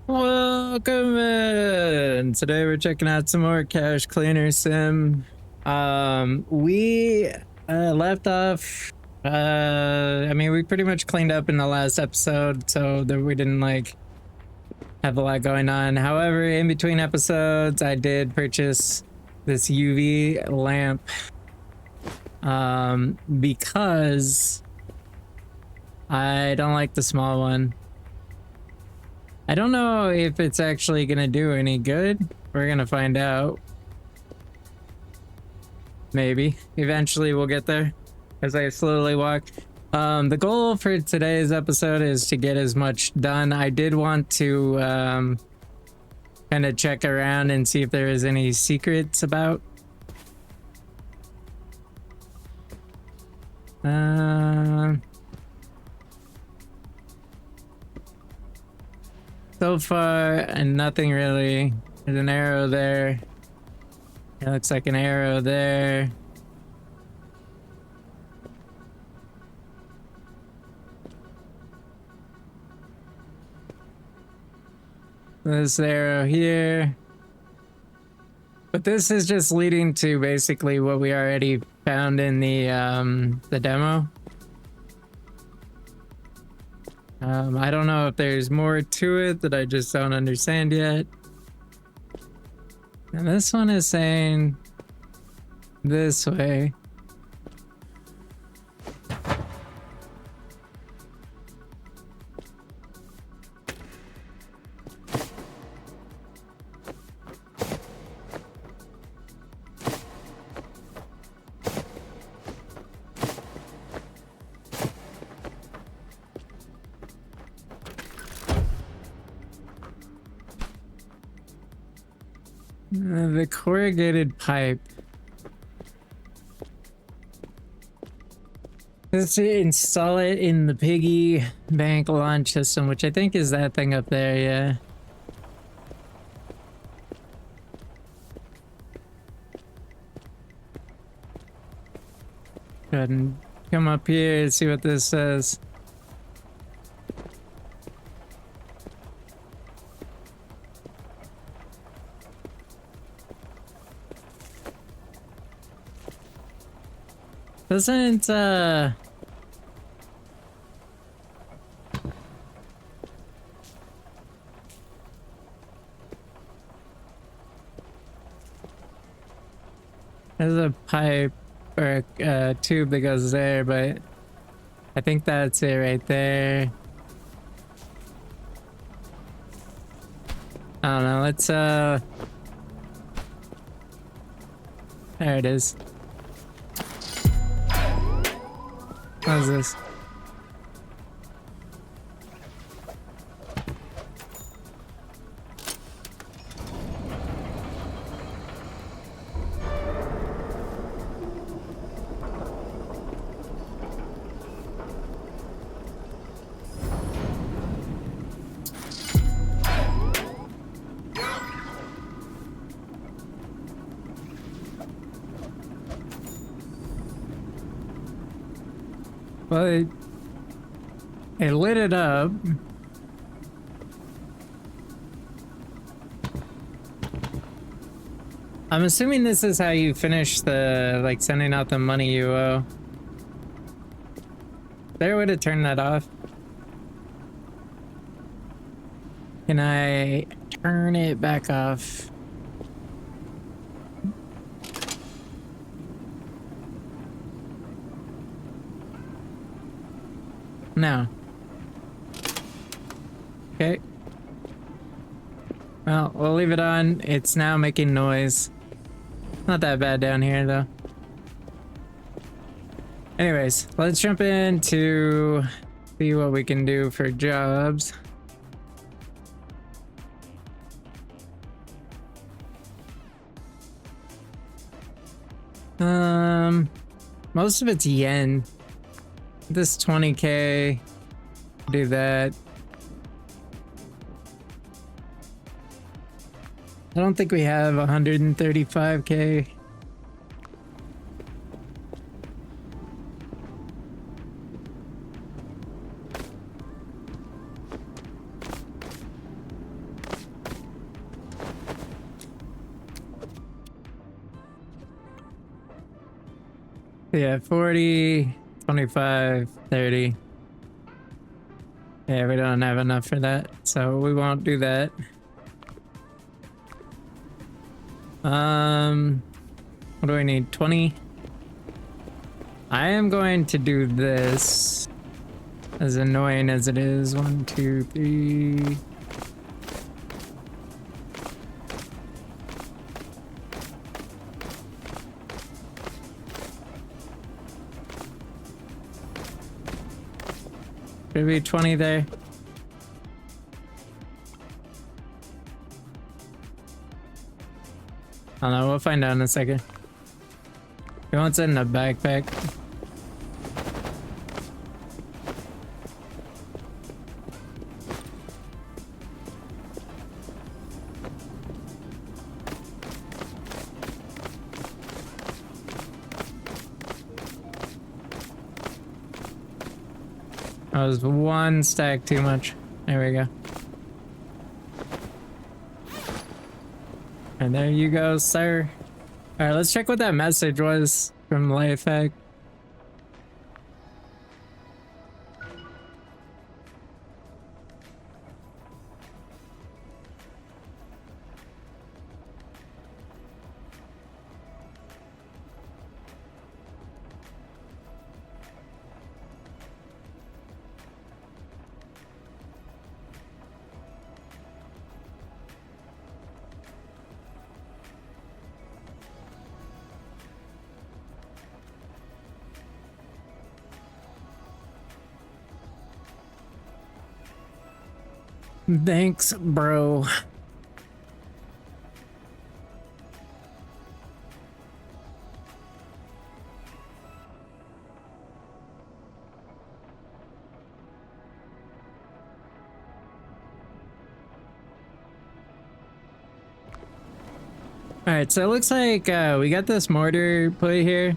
Welcome in. Today we're checking out some more Cache Cleaner Sim. We left off. I mean, we pretty much cleaned up in the last episode, so that we didn't like have a lot going on. However, in between episodes, I did purchase this UV lamp. Because I don't like the small one. I don't know if it's actually gonna do any good. We're gonna find out. Maybe. Eventually we'll get there as I slowly walk. The goal for today's episode is to get as much done. I did want to kind of check around and see if there is any secrets about. So far, nothing really. There's an arrow there. It looks like an arrow there. This arrow here. But this is just leading to basically what we already found in the demo. I don't know if there's more to it that I just don't understand yet. And this one is saying this way. The corrugated pipe. Let's install it in the piggy bank launch system, which I think is that thing up there, yeah. Go ahead and come up here and see what this says. Doesn't, There's a pipe or a tube that goes there, but I think that's it right there. I don't know, let's, there it is. How's this? Well, it lit it up. I'm assuming this is how you finish the, like, sending out the money you owe. Is there a way to turn that off? Can I turn it back off? No. Okay. Well, we'll leave it on. It's now making noise. Not that bad down here, though. Anyways, let's jump in to see what we can do for jobs. Most of it's yen. This 20K, do that. I don't think we have 135K. Yeah, 40, 25, 30. Yeah, we don't have enough for that, so we won't do that. What do I need? 20? I am going to do this. As annoying as it is. 1, 2, 3. Should be 20 there. I don't know, we'll find out in a second. He wants it in a backpack. That was one stack too much. There we go. And there you go, sir. All right, let's check what that message was from Lifehack. Thanks, bro. All right, so it looks like we got this mortar put here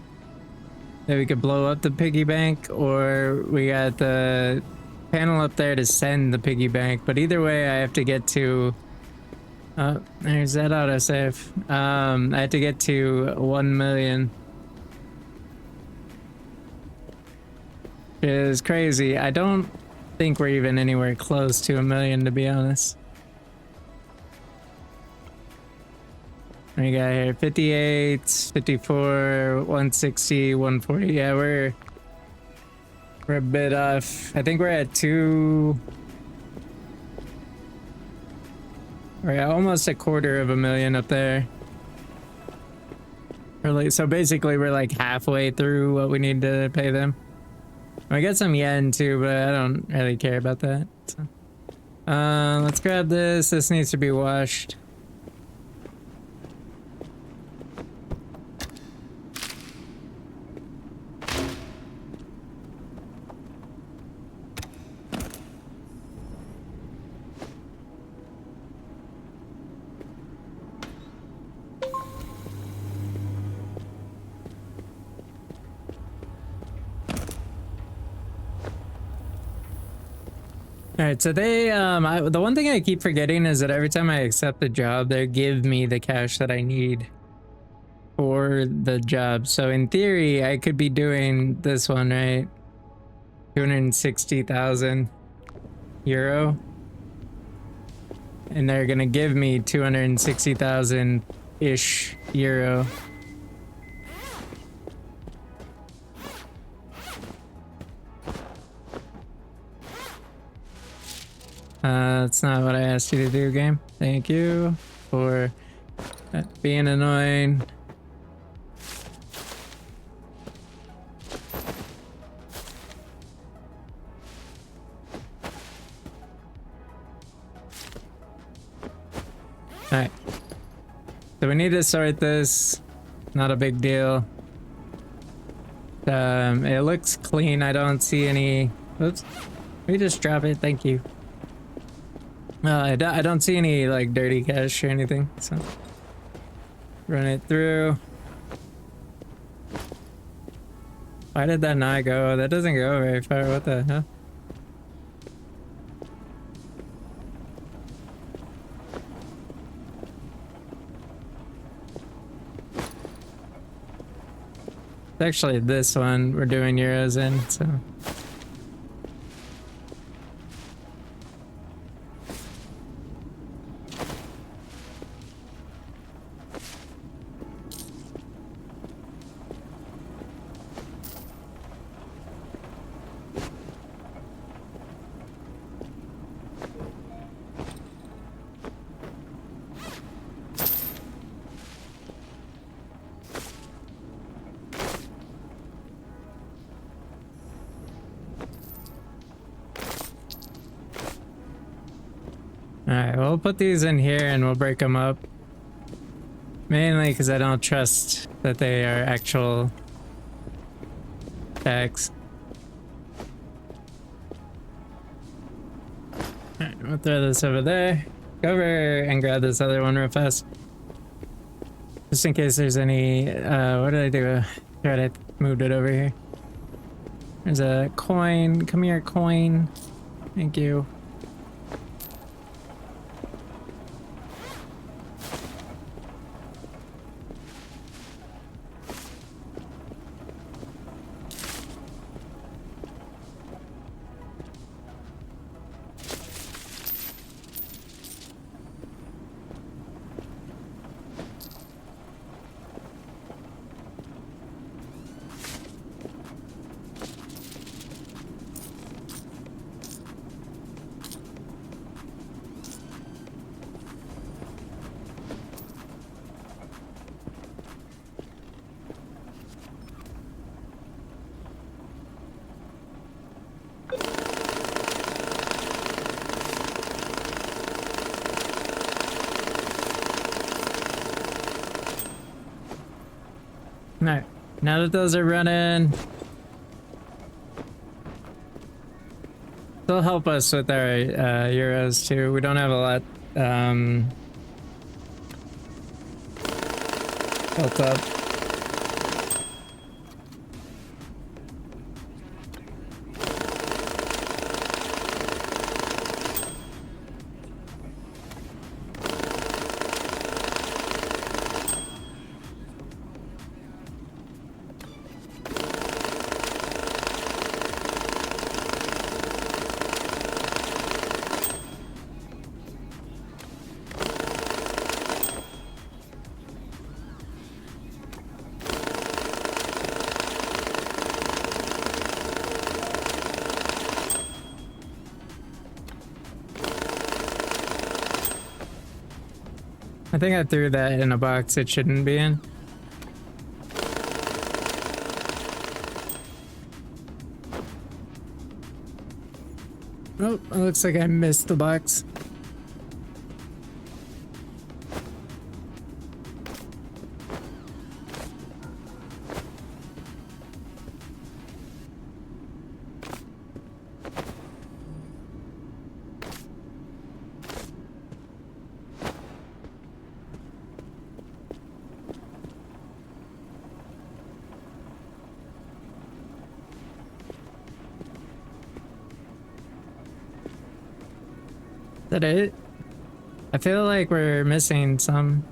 that we could blow up the piggy bank, or we got the panel up there to send the piggy bank. But either way, I have to get to. There's that autosave. I have to get to 1 million. Which is crazy. I don't think we're even anywhere close to 1 million, to be honest. What do you got here? 58, 54, 160, 140. Yeah, we're a bit off. I think we're at 2. We're at almost 250,000 up there. So basically we're like halfway through what we need to pay them. I got some yen too, but I don't really care about that. So. Let's grab this. This needs to be washed. All right, so they, the one thing I keep forgetting is that every time I accept a job, they give me the cash that I need for the job. So in theory, I could be doing this one, right? 260,000 euro. And they're gonna give me 260,000-ish euro. That's not what I asked you to do, game. Thank you for being annoying. Alright. So we need to sort this. Not a big deal. It looks clean. I don't see any... Oops. Let me just drop it. Thank you. I don't see any like dirty cash or anything, so run it through. Why did that not go? That doesn't go very far. What the hell? It's actually this one we're doing euros in, so. Alright, we'll put these in here and we'll break them up. Mainly because I don't trust that they are actual tags. Alright, we'll throw this over there. Go over and grab this other one real fast. Just in case there's any, what did I do? Right, I moved it over here. There's a coin. Come here, coin. Thank you. Alright, now that those are running, they'll help us with our euros too. We don't have a lot built up. I think I threw that in a box it shouldn't be in. Oh, it looks like I missed the box. Is that it? I feel like we're missing some.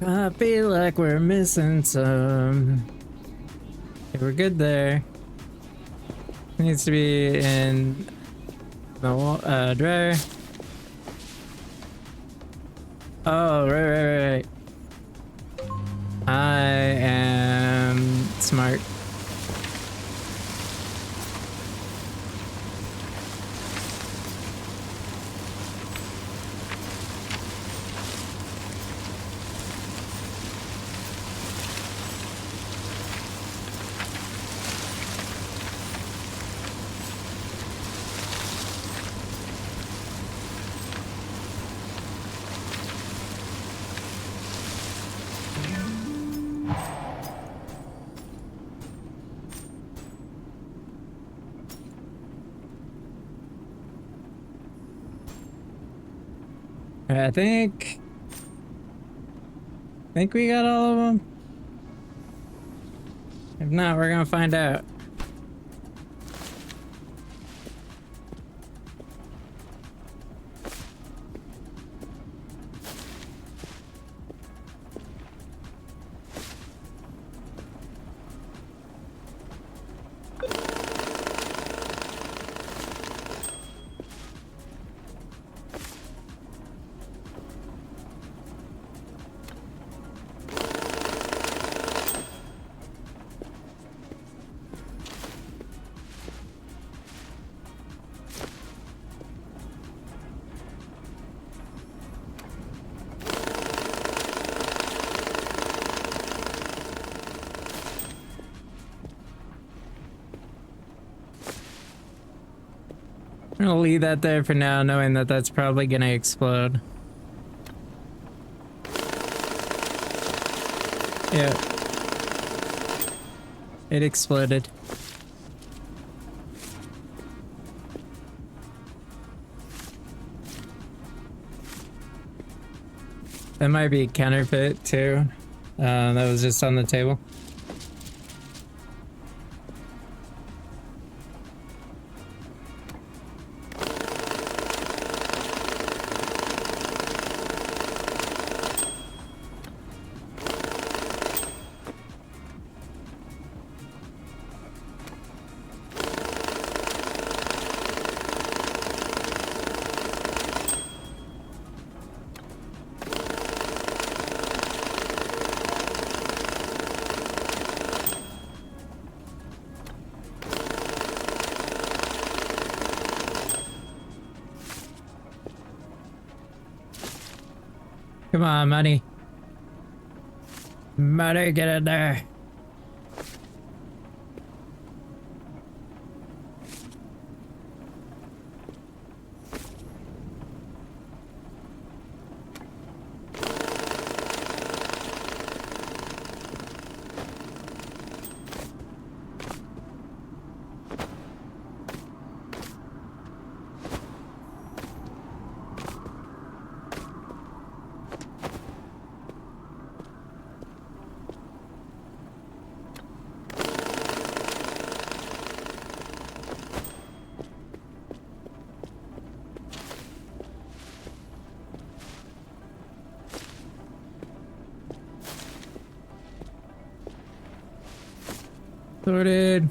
I feel like we're missing some. Okay, we're good there. Needs to be in the drawer. Oh, right. I am smart. I think we got all of them. If not, we're gonna find out. I'm gonna leave that there for now, knowing that that's probably gonna explode. Yeah. It exploded. That might be counterfeit too. That was just on the table. Come on, money. Money, get in there. Sorted.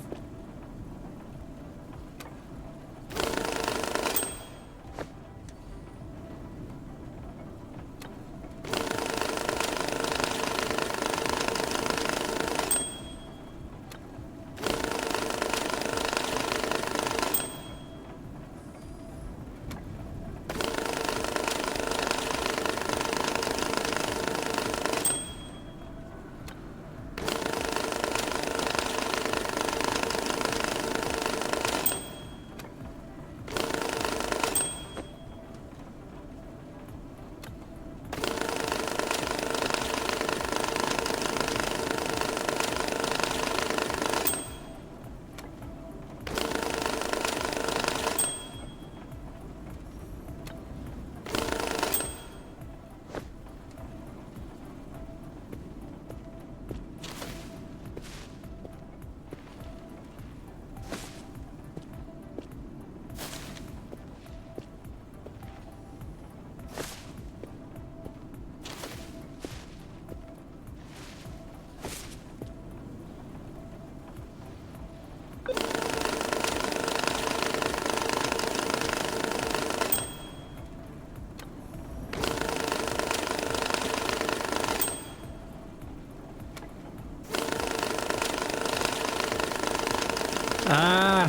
Ah.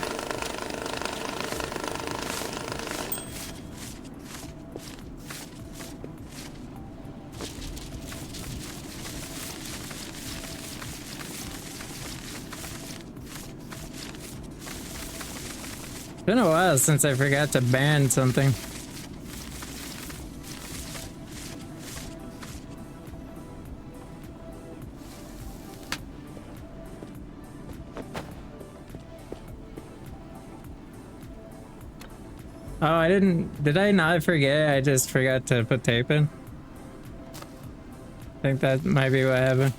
It's been a while since I forgot to ban something. Oh, I didn't. Did I not forget? I just forgot to put tape in. I think that might be what happened.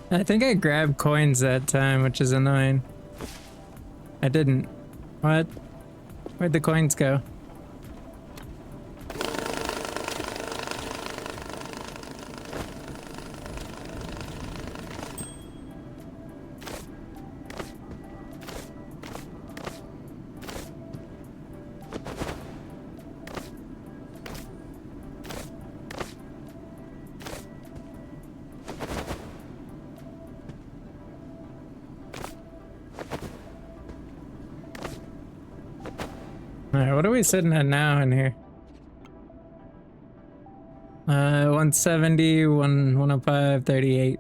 I think I grabbed coins that time, which is annoying. I didn't. What? Where'd the coins go? Alright, what are we sitting at now in here? 170, 105, 38.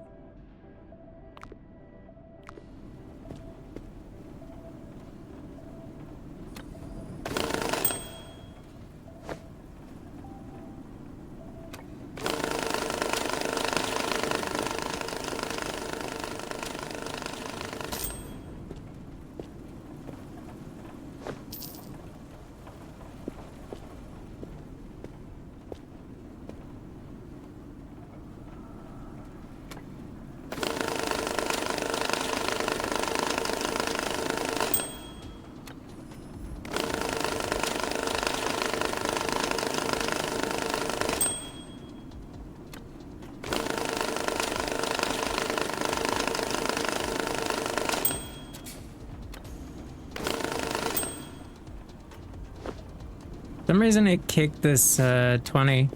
For some reason it kicked this 20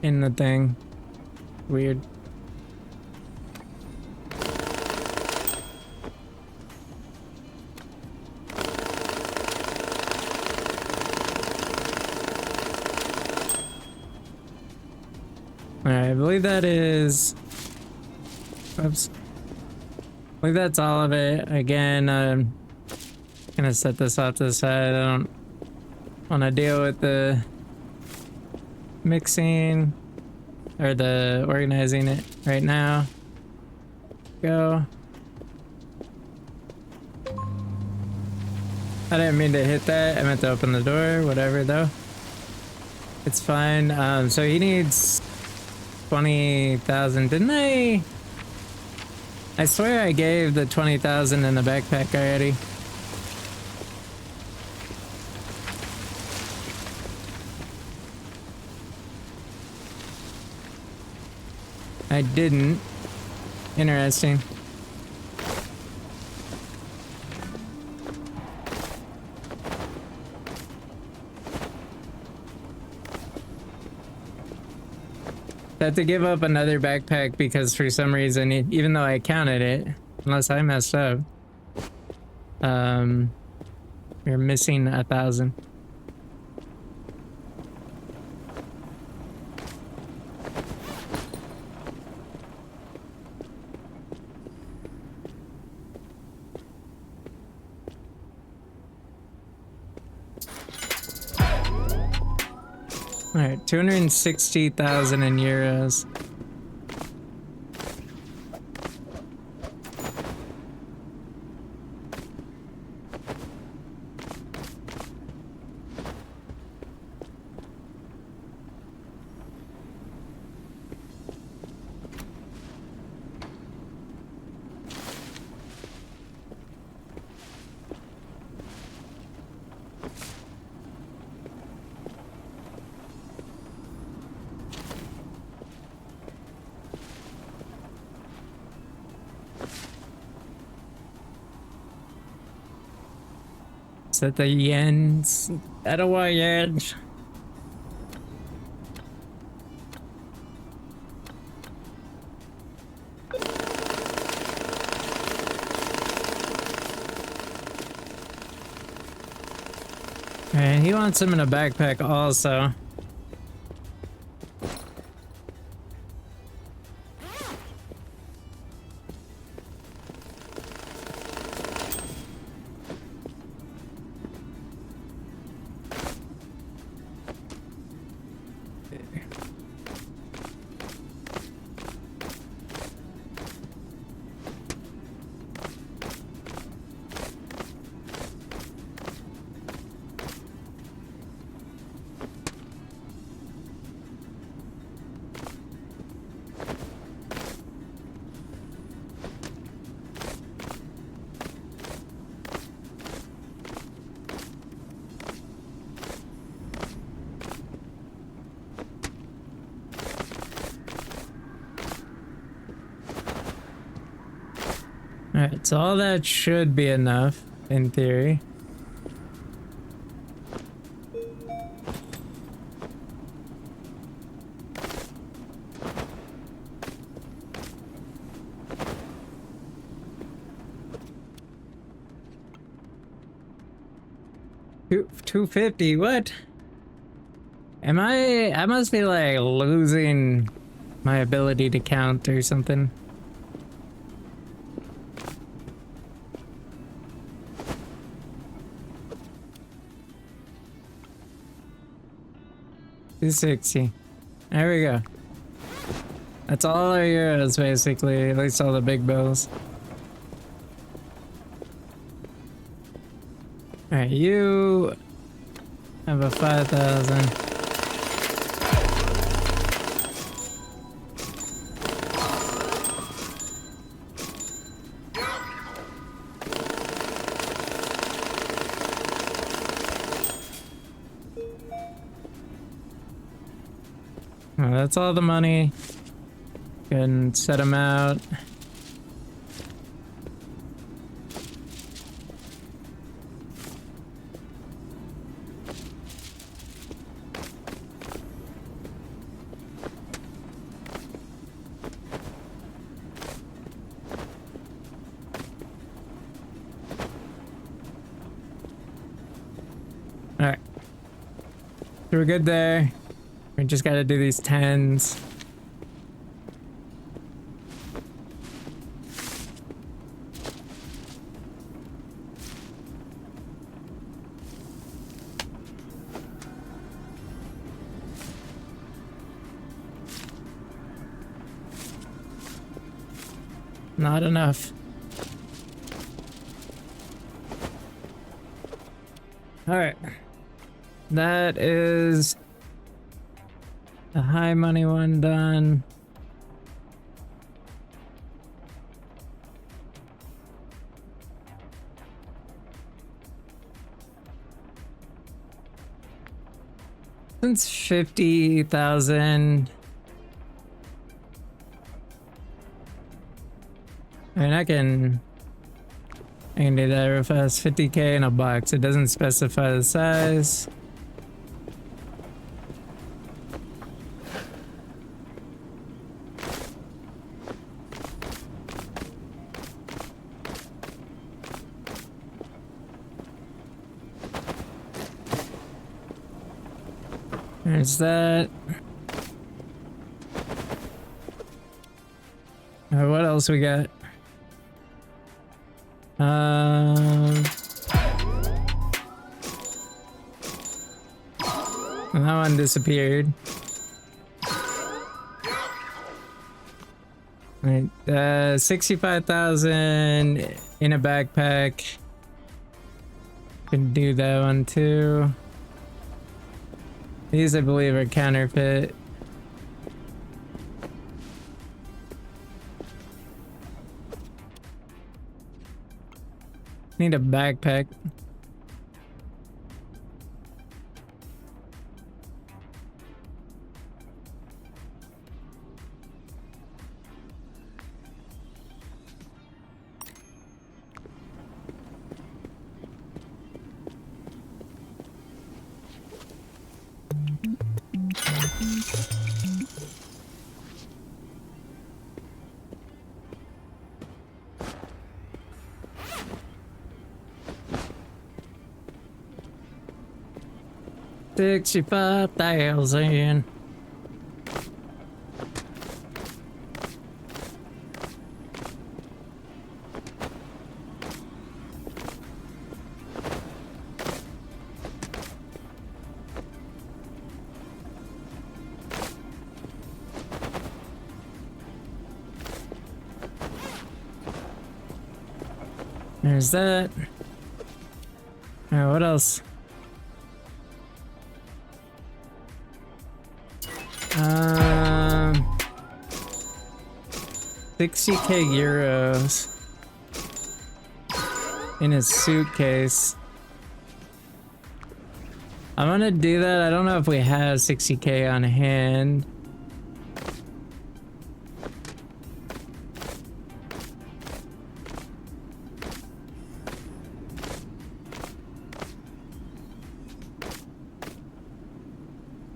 in the thing. Weird. Alright, I believe that is... Oops. I believe that's all of it. Again, gonna set this off to the side. I don't want to deal with the mixing or the organizing it right now. Go. I didn't mean to hit that. I meant to open the door. Whatever, though. It's fine. So he needs 20,000. Didn't I? I swear I gave the 20,000 in the backpack already. I didn't. Interesting. I had to give up another backpack because for some reason, even though I counted it, unless I messed up, we're missing 1,000. All right, 260,000 in euros. Is that the yens? I don't want yens. And he wants him in a backpack also. Alright, so all that should be enough, in theory. $250, what? I must be like losing my ability to count or something. $260. There we go. That's all our euros, basically. At least all the big bills. Alright, you have a 5,000. Well, that's all the money. Go ahead and set them out. Alright. So we're good there. We just gotta do these 10's. Not enough. Alright. That is the high money one done. Since 50,000. I mean, I can do that real fast. 50k in a box. It doesn't specify the size. There's that. What else we got? That one disappeared. Right, 65,000 in a backpack. Can do that one too. These, I believe, are counterfeit. Need a backpack. 65,000. There's that. Alright, what else? 60k euros in his suitcase. I'm gonna do that. I don't know if we have 60k on hand.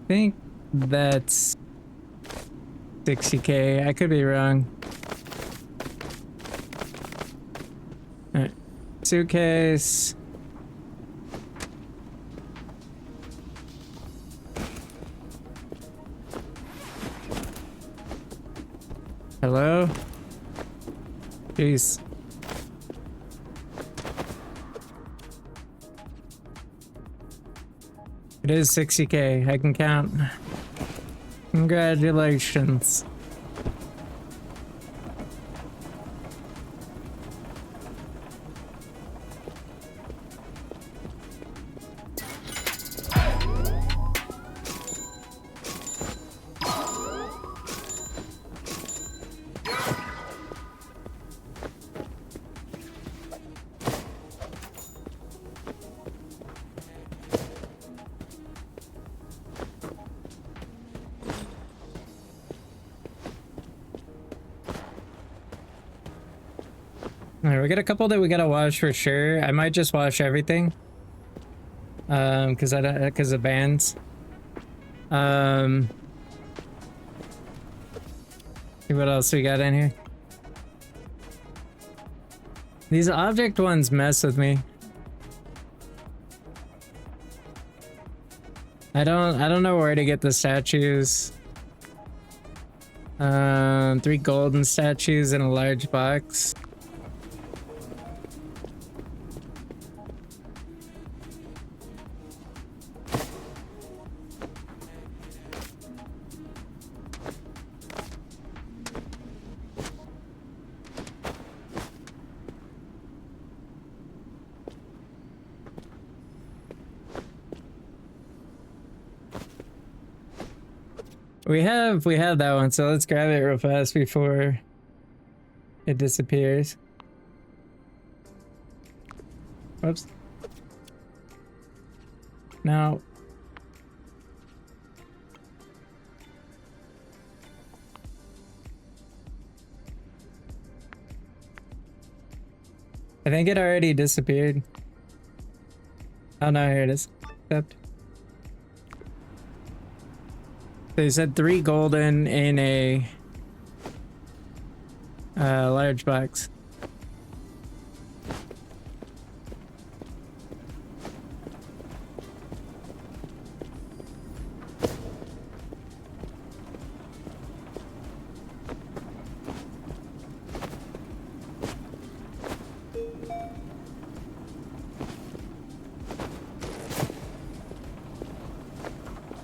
I think that's 60k. I could be wrong. Alright. Suitcase. Hello? Jeez. It is 60k. I can count. Congratulations. Alright, we got a couple that we gotta wash for sure. I might just wash everything. Cause of bans. See what else we got in here. These object ones mess with me. I don't know where to get the statues. 3 golden statues in a large box. We have that one, so let's grab it real fast before it disappears. Whoops. Now. I think it already disappeared. Oh no, here it is. Accept. They said 3 golden in a large box.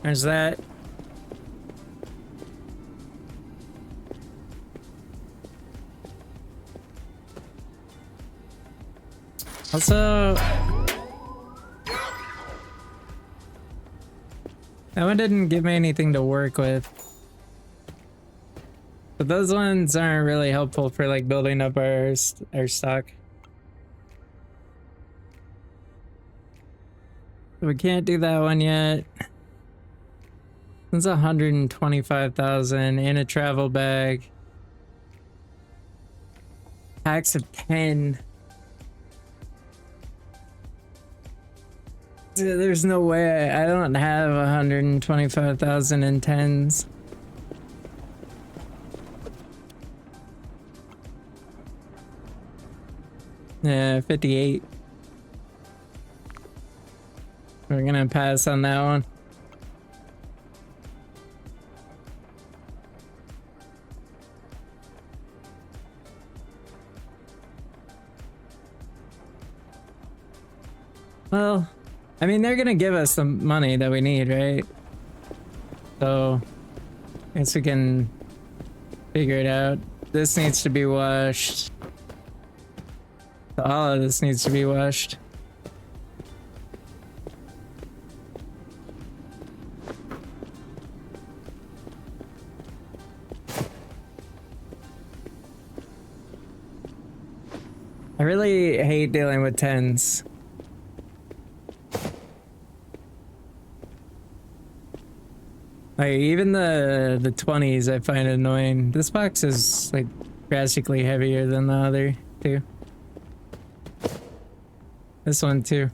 There's that. Also, that one didn't give me anything to work with. But those ones aren't really helpful for like building up our stock. We can't do that one yet. It's 125,000 in a travel bag. Packs of 10. There's no way I don't have 125,000 in 10s. Yeah, 58. We're gonna pass on that one. Well, I mean, they're gonna give us the money that we need, right? So, I guess we can figure it out. This needs to be washed. All of this needs to be washed. I really hate dealing with 10s. Like, even the 20s I find annoying. This box is like drastically heavier than the other two. This one too.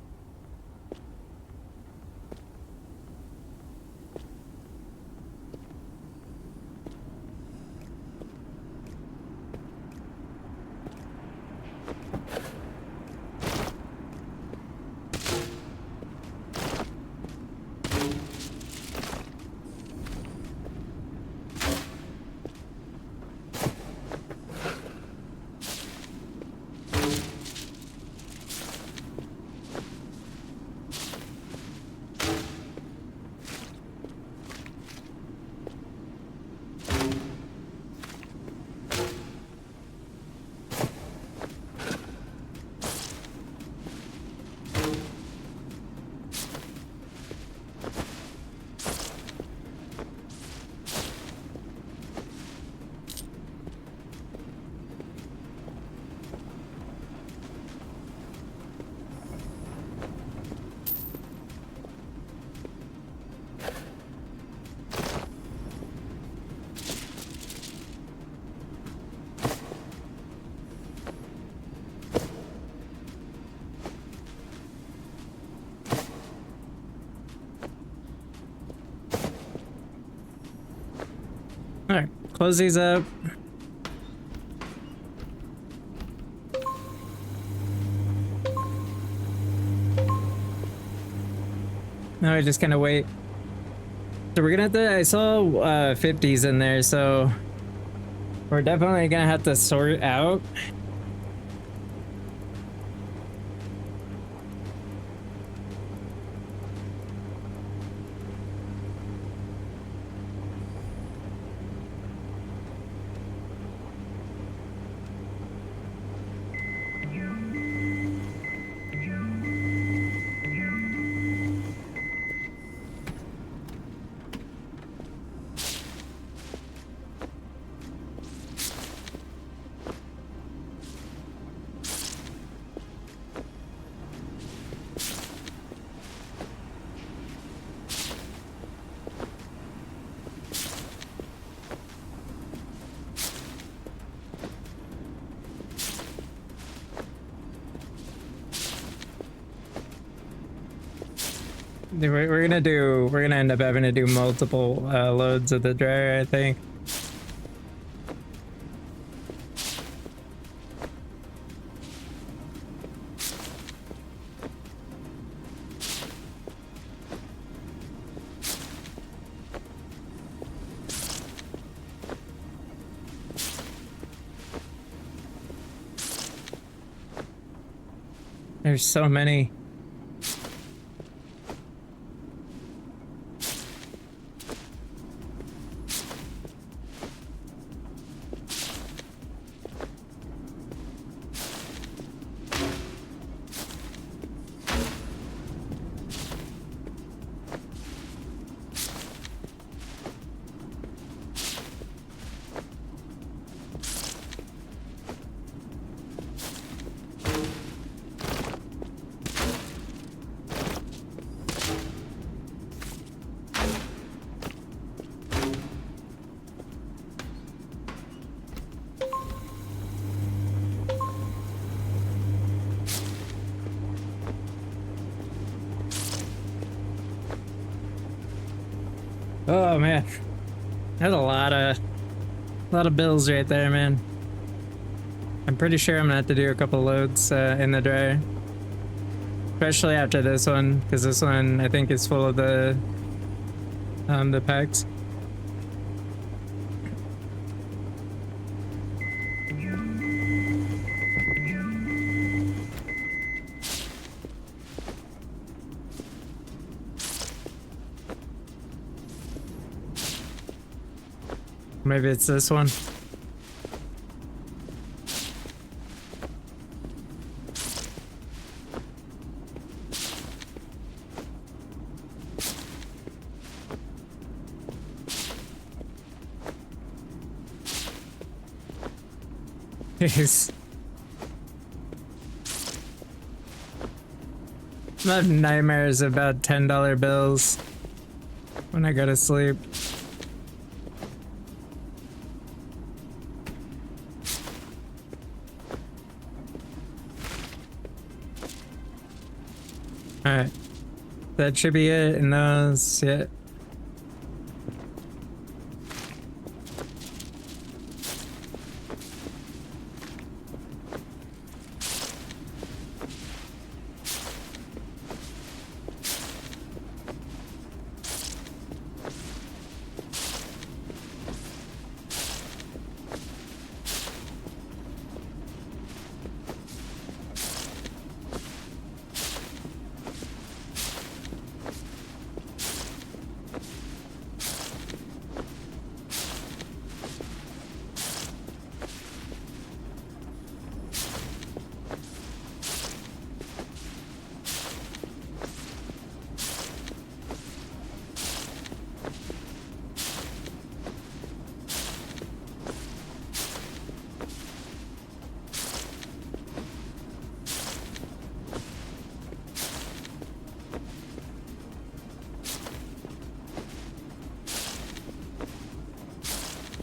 Alright, close these up. Now I just kind of wait. So we're gonna have to, I saw 50s in there, so we're definitely gonna have to sort out. We're gonna end up having to do multiple loads of the dryer, I think. There's so many. Oh man, that's a lot of bills right there, man. I'm pretty sure I'm gonna have to do a couple loads in the dryer, especially after this one, because this one I think is full of the packs. Maybe it's this one. Jeez. I have nightmares about $10 bills when I go to sleep. Alright. That should be it in those, yeah.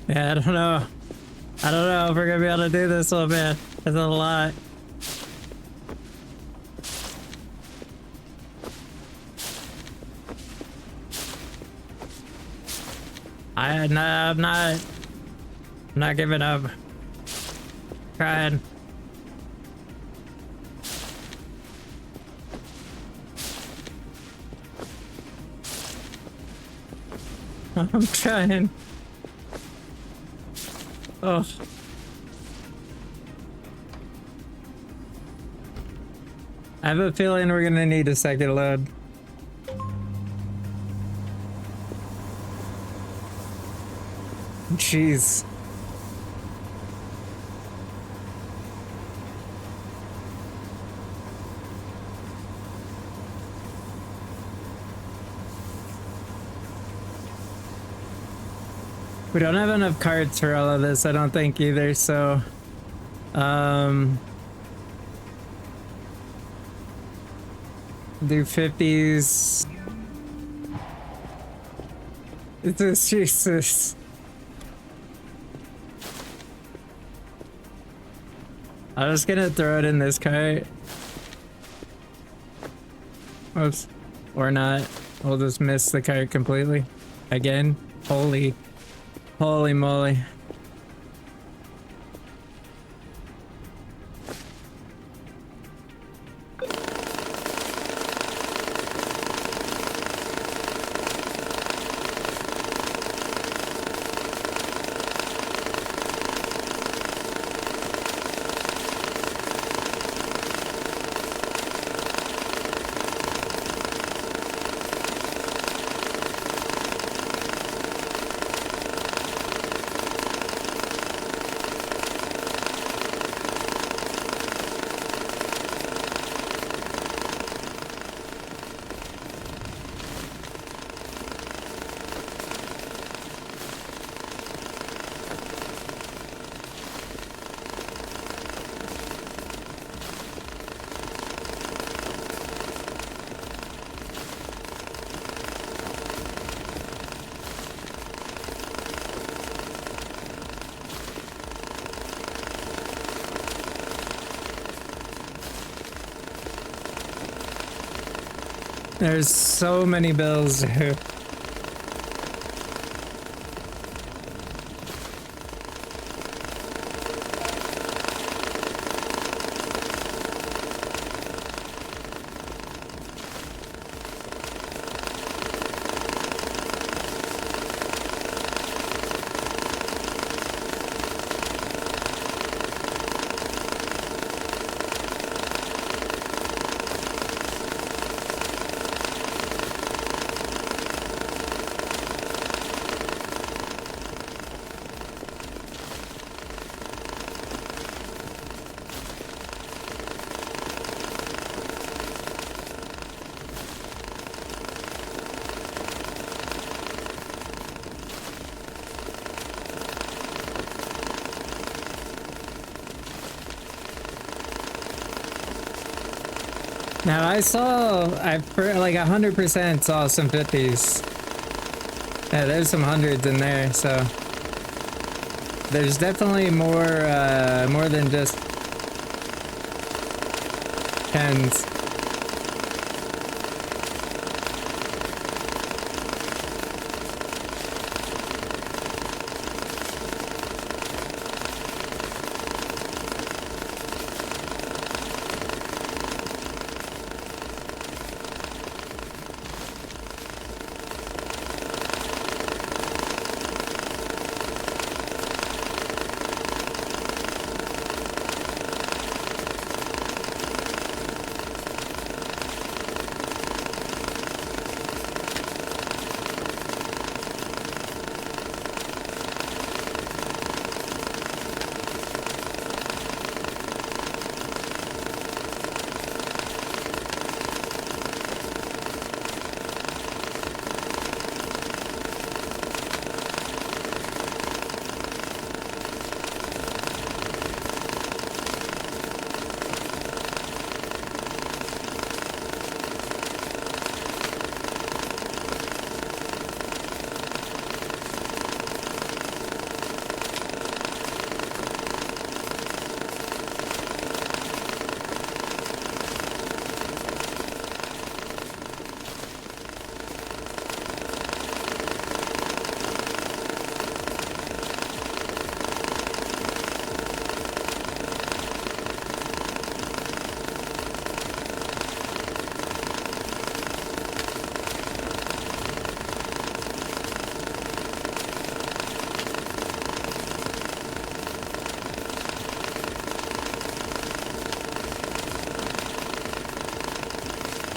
Yeah, I don't know. I don't know if we're gonna be able to do this one, man. That's a lot. I'm not giving up. Trying. I'm trying. Oh. I have a feeling we're gonna need a second load. Jeez. We don't have enough carts for all of this, I don't think either, so do 50s. It's just Jesus. I'm just gonna throw it in this cart. Oops. Or not. We'll just miss the cart completely. Again. Holy moly. There's so many bills, dude. Now I saw, like 100% saw some 50s. Yeah, there's some hundreds in there, so there's definitely more than just 10s.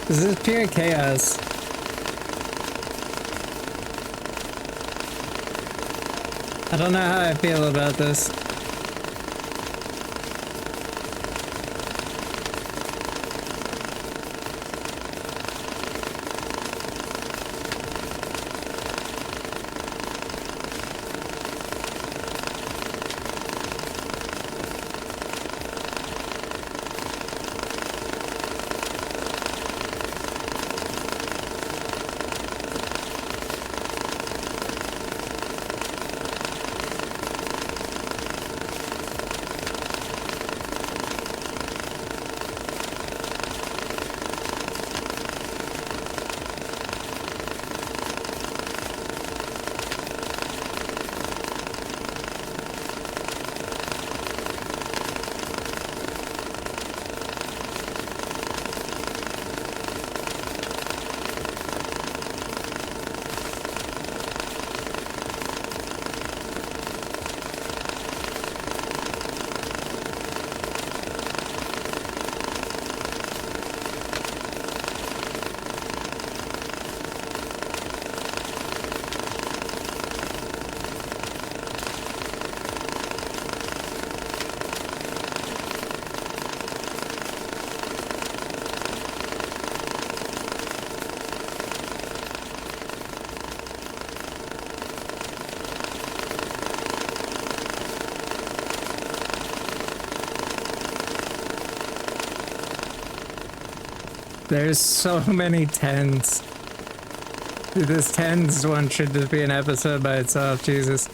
This is pure chaos. I don't know how I feel about this. There's so many 10s. Dude, this 10s one should just be an episode by itself, Jesus.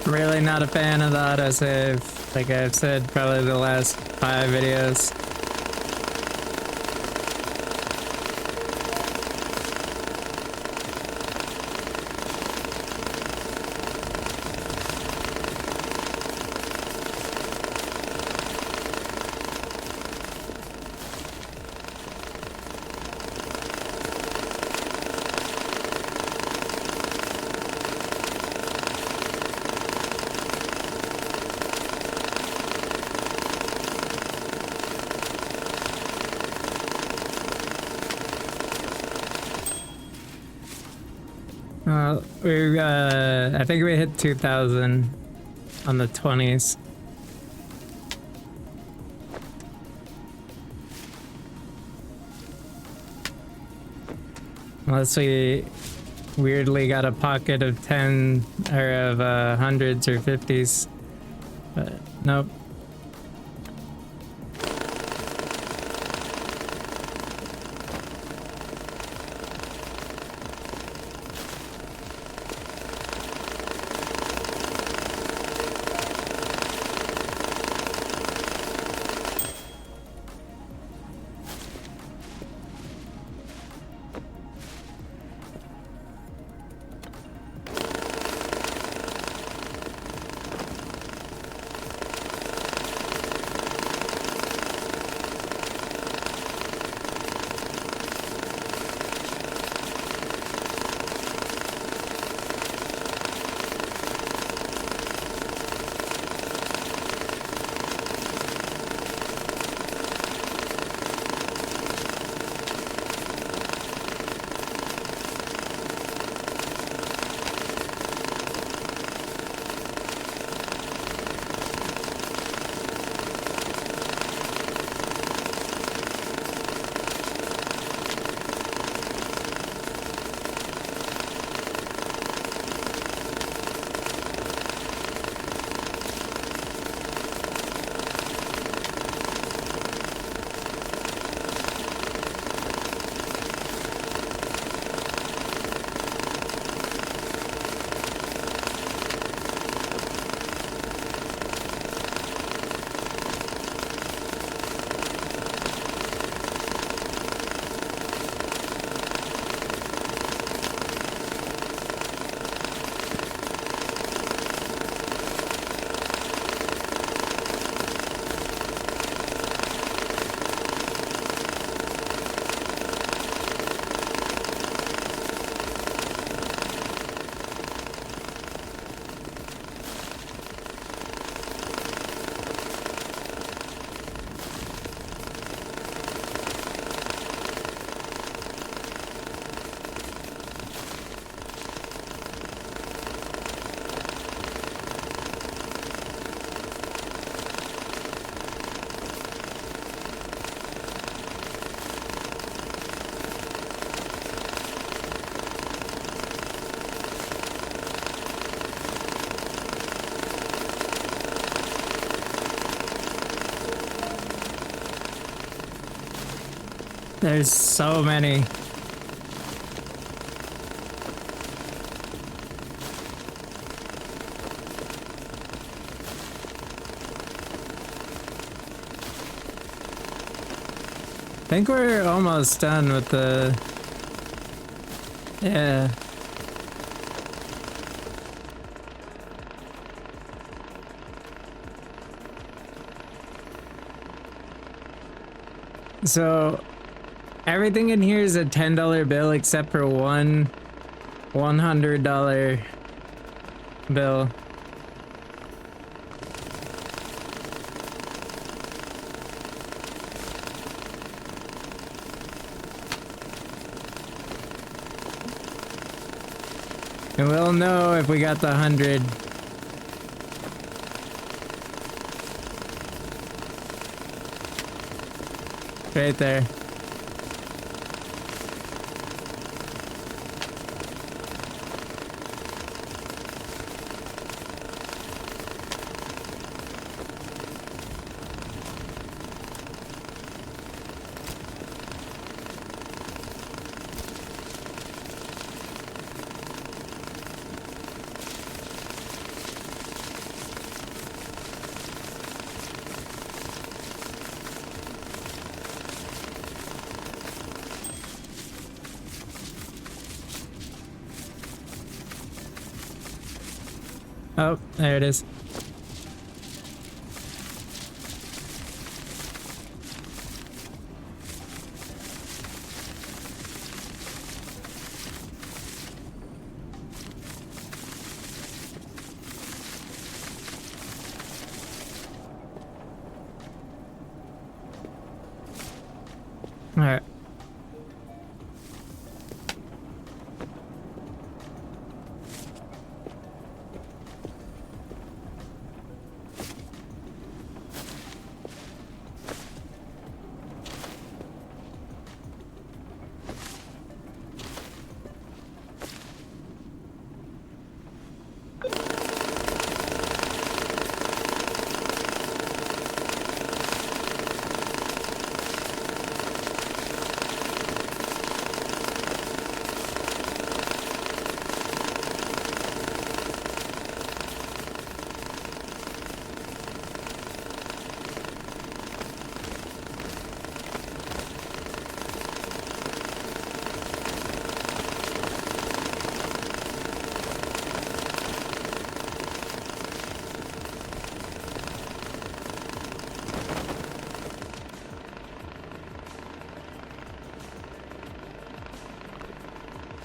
I'm really not a fan of the autosave, like I've said probably the last 5 videos. I think we hit 2,000 on the 20s. Unless we weirdly got a pocket of 10 or of hundreds or 50s, but nope. There's so many. I think we're almost done with the... Yeah. So everything in here is a $10 bill except for one $100 bill. And we'll know if we got the 100. Right there. Oh, there it is. All right.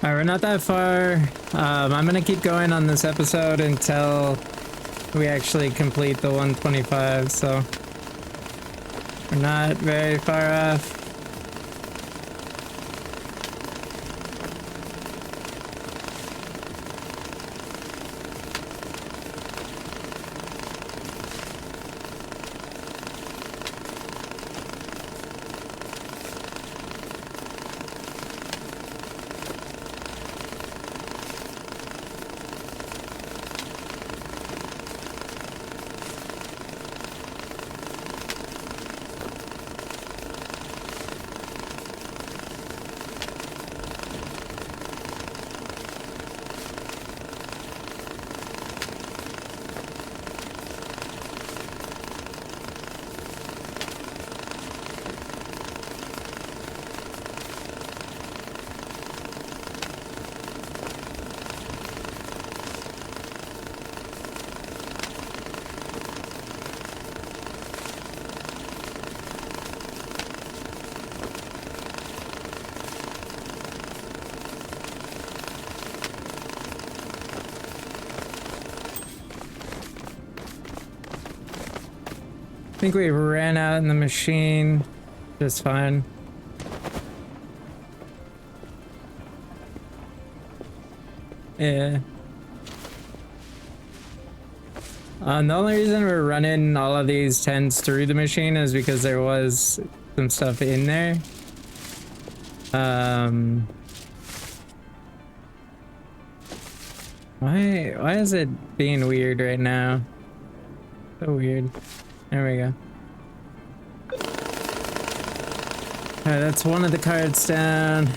All right, we're not that far. I'm gonna keep going on this episode until we actually complete the 125, so we're not very far off. I think we ran out in the machine just fine. Yeah. The only reason we're running all of these 10s through the machine is because there was some stuff in there. Why is it being weird right now? So weird. There we go. Alright, that's one of the cards down.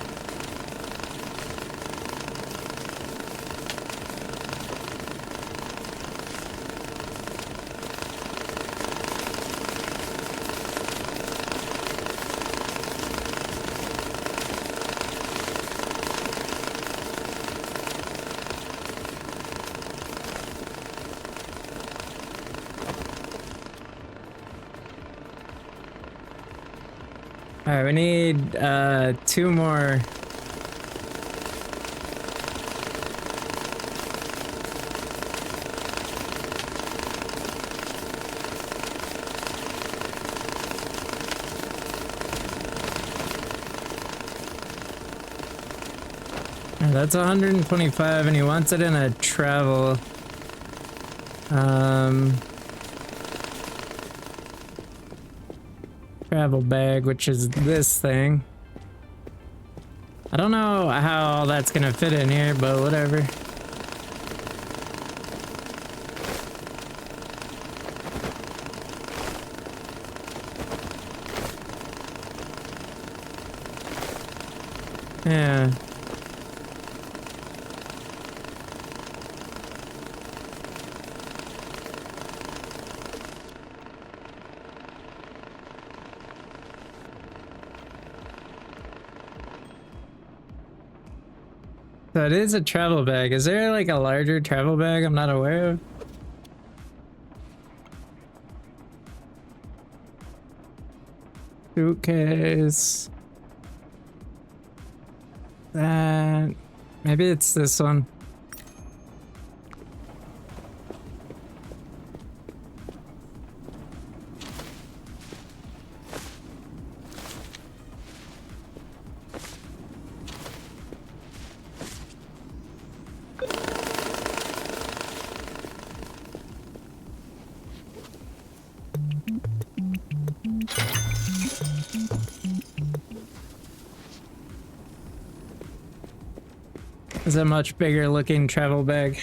Alright, we need 2 more. That's 125 and he wants it in a travel. Travel bag, which is this thing. I don't know how all that's gonna fit in here, but whatever. Yeah. So it is a travel bag. Is there like a larger travel bag I'm not aware of? suitcase. That. Maybe it's this one. It's a much bigger looking travel bag.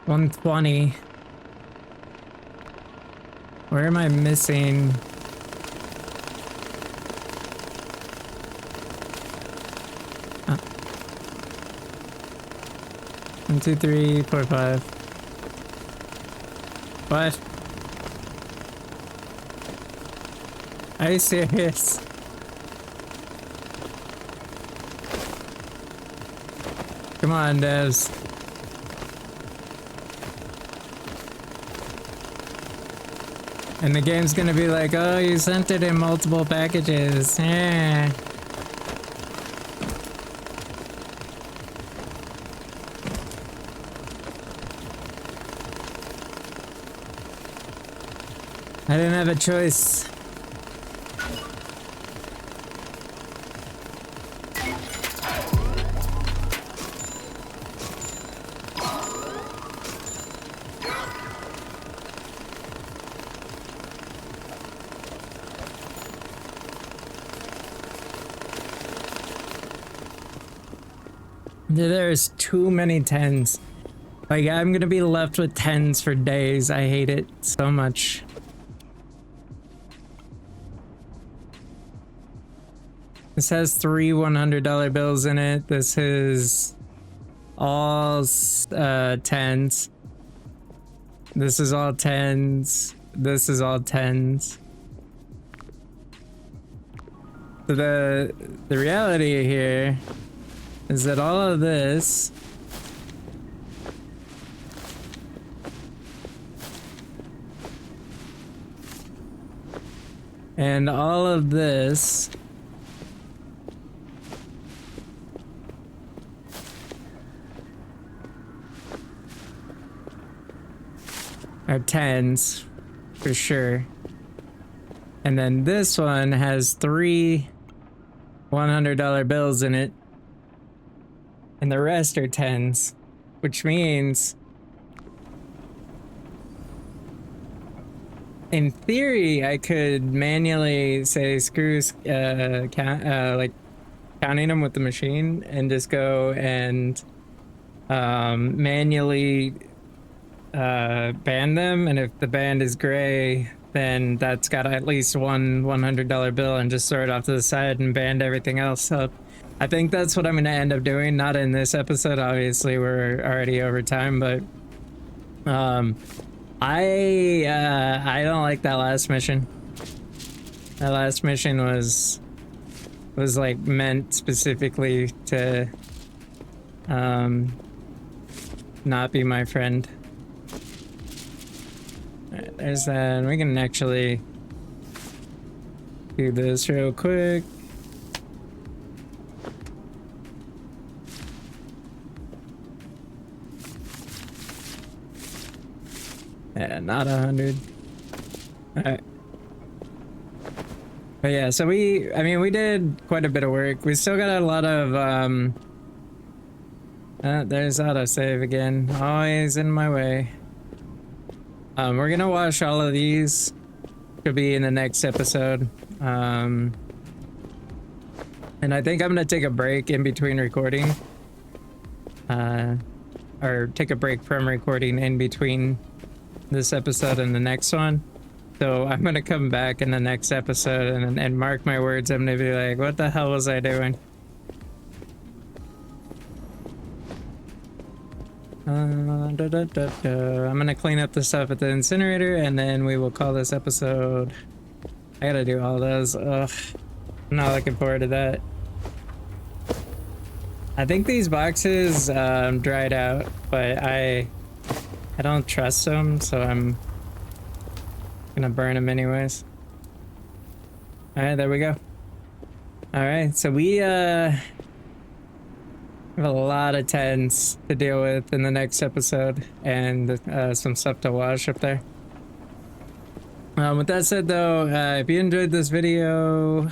$120. Where am I missing? Oh. 1, 2, 3, 4, 5. What? Are you serious? Come on, devs. And the game's gonna be like, oh, you sent it in multiple packages. Yeah. I didn't have a choice. There's too many 10s. Like, I'm gonna be left with 10s for days. I hate it so much. This has 3 $100 bills in it. This is all 10s. This is all 10s. This is all 10s. So the reality here is that all of this and all of this are 10s for sure. And then this one has 3 $100 bills in it. And the rest are 10s, which means in theory I could manually say screw like counting them with the machine and just go and manually ban them, and if the band is gray, then that's got at least one $100 bill, and just throw it off to the side and ban everything else. So I think that's what I'm gonna end up doing. Not in this episode, obviously we're already over time, but I don't like that last mission. That last mission was like meant specifically to not be my friend. Alright, there's that. We can actually do this real quick. Yeah, not 100. Alright. But yeah, so we did quite a bit of work. We still got a lot of, there's autosave again. Always in my way. We're gonna wash all of these. Could be in the next episode. And I think I'm gonna take a break in between recording. Or take a break from recording in between this episode and the next one. So I'm gonna come back in the next episode and mark my words, I'm gonna be like, what the hell was I doing? I'm gonna clean up the stuff at the incinerator and then we will call this episode. I gotta do all those. Ugh. I'm not looking forward to that. I think these boxes dried out, but I don't trust them, so I'm gonna burn them anyways. All right, there we go. All right, so we have a lot of 10's to deal with in the next episode, and some stuff to wash up there. With that said though, if you enjoyed this video,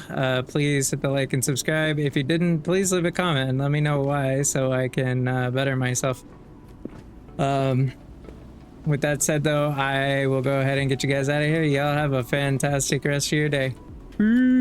please hit the like and subscribe. If you didn't, please leave a comment and let me know why so I can better myself. With that said though, I will go ahead and get you guys out of here. Y'all have a fantastic rest of your day. Peace.